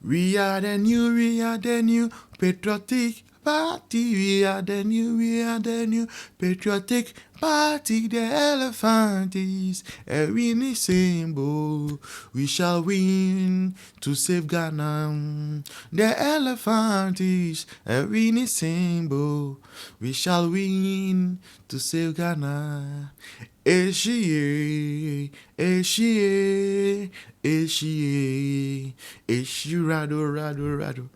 We are the new patriotic party. We are the new patriotic party. The elephant is a winning symbol. We shall win to save Ghana. The elephant is a winning symbol. We shall win to save Ghana. Rado.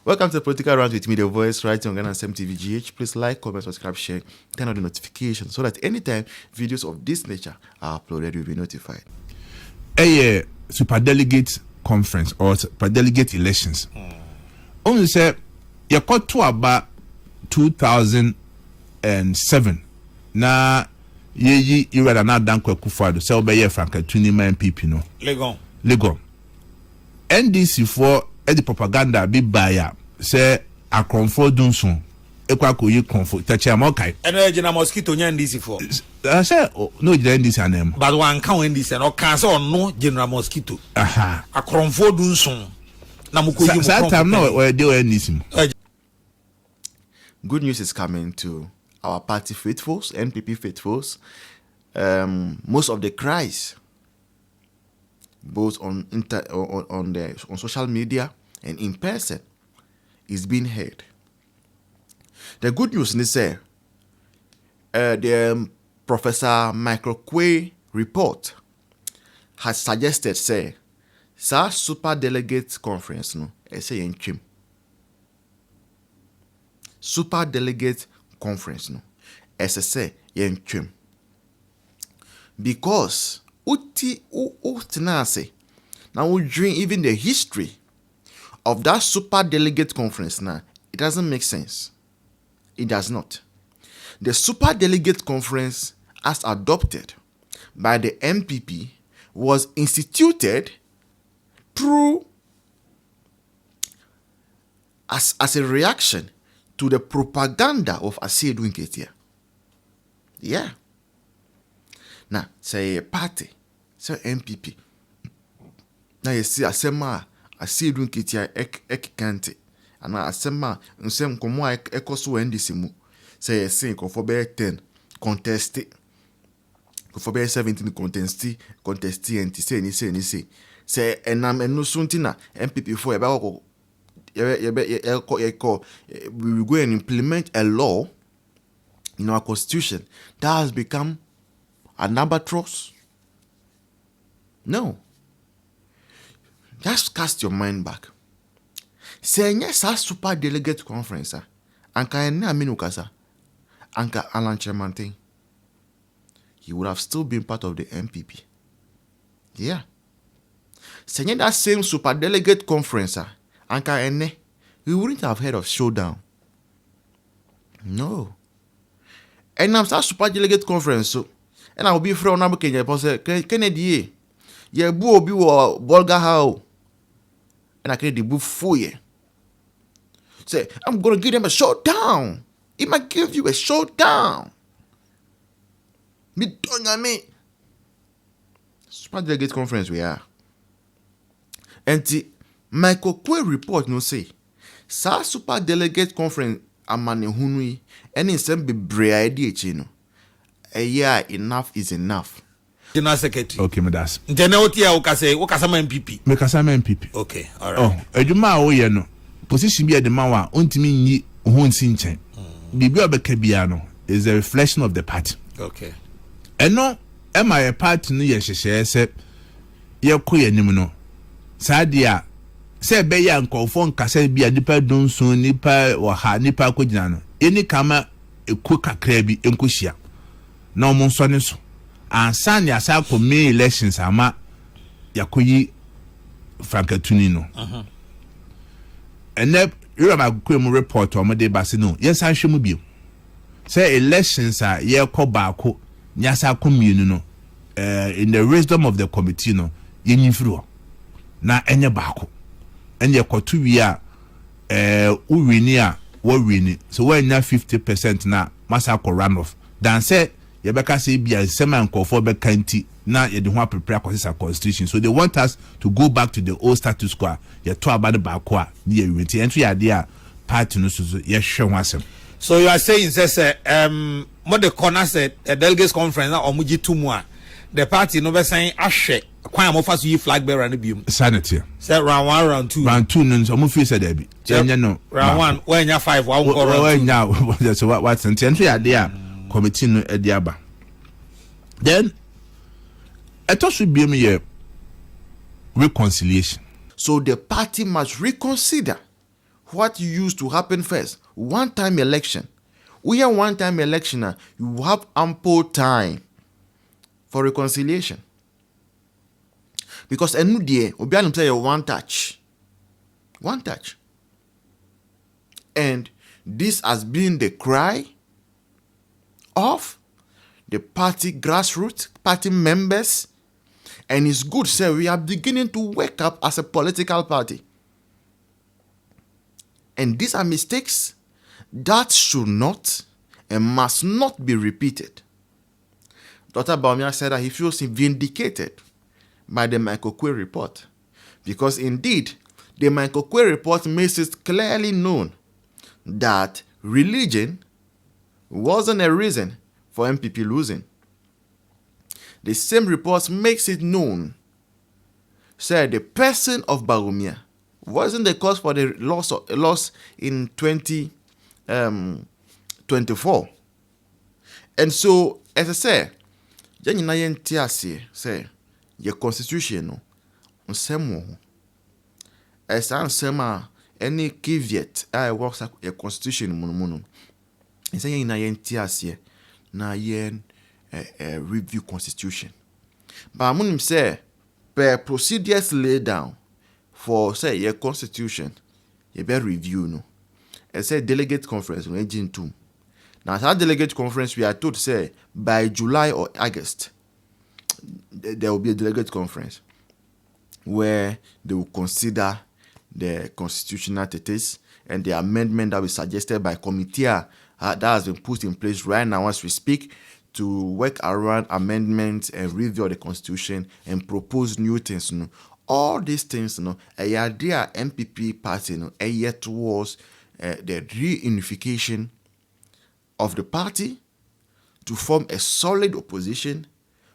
Welcome to the Political Rounds with me, the voice, right on Ghana TVGH. Please like, comment, subscribe, share, turn on the notifications so that anytime videos of this nature are uploaded, you'll be notified. A super delegate conference or super delegate elections. Only say you got to about 2007. Na you rather not done Kufuado, so by your Frank Tunima MPP no. Legon. NDC for the propaganda be buyer say a comfort dunson. Equaco you comfort touch a mokai. And a mosquito NDC for. I say no NDC name. But one count NDC or cancel no general mosquito. Aha. A comfort dunson. Namuko time no where do NDC. Good news is coming to our party faithfuls, NPP faithfuls. Most of the cries, both on social media and in person, is being heard. The good news is the Professor Michael Quay report has suggested super delegate conference no super delegate conference no because now we drink even the history of that super delegate conference now, it doesn't make sense. It does not. The super delegate conference as adopted by the MPP was instituted through as a reaction to the propaganda of Asiedu Nketiah. Yeah. Now, say a party, say MPP. Now you see Asema Asiedu Nketiah ekikante. And Asema nsem komo ekoso NDC mu. Say say for be 10 contested. For be 17 contested say enam enu suntina MPP for ebe we will go and implement a law in our constitution that has become an albatross. No. Just cast your mind back. Say yes, a super delegate conference. Anka ene aminu kasa. Anka Alan Chairman. He would have still been part of the MPP. Yeah. Say that same super delegate conference. Anka ene, we wouldn't have heard of showdown. No. And I'm super delegate conference so. And I will be from Nabu Kenya. Kennedy, ye bu obi wo Bolga how. And I can the for ye. Say, I'm gonna give them a showdown. It might give you a showdown. Me don't me. Super delegate conference we are. And the Michael Quay report no say. Sa super delegate conference amane hunui. Any sem be breadi no. A year enough is enough. General Secretary. Okay, Madas. General Okasama MPP. Mekasama MPP. Okay, all right. Oh, eduma o ye no. Position be eduma wa ontimi nyi ho nsinchen. Bibi obekabia no is a reflection of the party. Okay. Eno my party no ye hyehyɛ sɛ ye koye nim no. Sadia sɛ be ya nkɔfo nkasa bia nipa donso nipa wa nipa kogina no. Eni kama eku kakra bi enkohia. Na omo nso ne so ansan ya sa ko me elections ama yakoyi frankatuni no ene yura ma ko mu report o mo de base no yes ahwe mu bio say elections are ye ko baako nyasa ko mienu no in the wisdom of the committee no yenyifiro na enye baako enye kotu wi a uwini a wo wini so when na 50% na masa ko run off dan say yɛbɛka sɛ bia nsɛm a nkɔfoɔ bɛka nti na yɛde ho prepare a constitution. So they want us to go back to the old status quo. Yɛtɔ aba de baako a ne yɛ wenti ɛnto yɛ ade a party no so yɛhwɛ ho asɛm. So you are saying say mo the corner said a delegates conference na omuji tumu a the party no be saying ahwe kwan mo fa so yi flag bearer no biom. Sanity. Say round 1 round 2. Round 2 no so mo feel say there be. Enya no. Round 1 when ya 5 wa go round 2. Enya so what nti ɛnto yɛ ade a committee no edi aba. Then eto so biem yɛ reconciliation. So the party must reconsider what used to happen first. One-time election. We are one-time election. You have ample time for reconciliation. Because enu die obianum say one touch. One touch. And this has been the cry of the party grassroots, party members. And it's good, sir. We are beginning to wake up as a political party. And these are mistakes that should not and must not be repeated. Dr. Baumia said that he feels vindicated by the Michael Quay report. Because indeed, the Michael Quay report makes it clearly known that religion wasn't a reason for MPP losing. The same report makes it known, said the person of Baumia wasn't the cause for the loss in 2024. And so, as I say, Janina Yentiasi say, your constitution no nsemo. As ansema any caveat I works a constitution mono. And say Janina Yentiasi na yen review constitution. But I'm say per procedures laid down for say your constitution, you better review no. And say delegate conference on engine 2. Now that delegate conference we are told say by July or August there will be a delegate conference where they will consider the constitutional status and the amendment that was suggested by committee that has been put in place right now as we speak to work around amendments and review the constitution and propose new things. You know. All these things, you know, a idea MPP party, you know, a year towards the reunification of the party to form a solid opposition,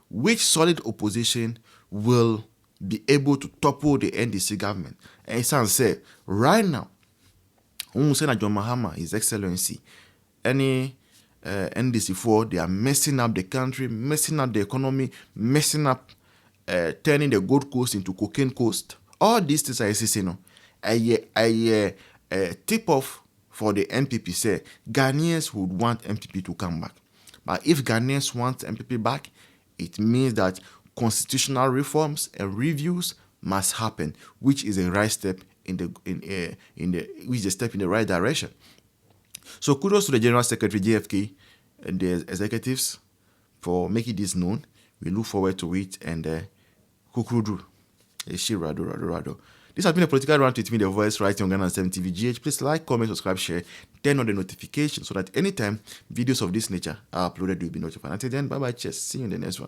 which solid opposition will be able to topple the NDC government. And it's say right now, John Mahama, His Excellency, any NDC4, they are messing up the country, messing up the economy, messing up, turning the Gold Coast into Cocaine Coast. All these things are saying, a tip off for the MPP. Say Ghanaians would want MPP to come back, but if Ghanaians want MPP back, it means that constitutional reforms and reviews must happen, which is a right step which is a step in the right direction. So kudos to the General Secretary JFK and the executives for making this known. We look forward to it and Kukrudu. This has been a political round with me, the voice right on Ghana 7 TV GH. Please like, comment, subscribe, share, turn on the notifications so that anytime videos of this nature are uploaded, you'll be notified. Until then, bye bye, cheers. See you in the next one.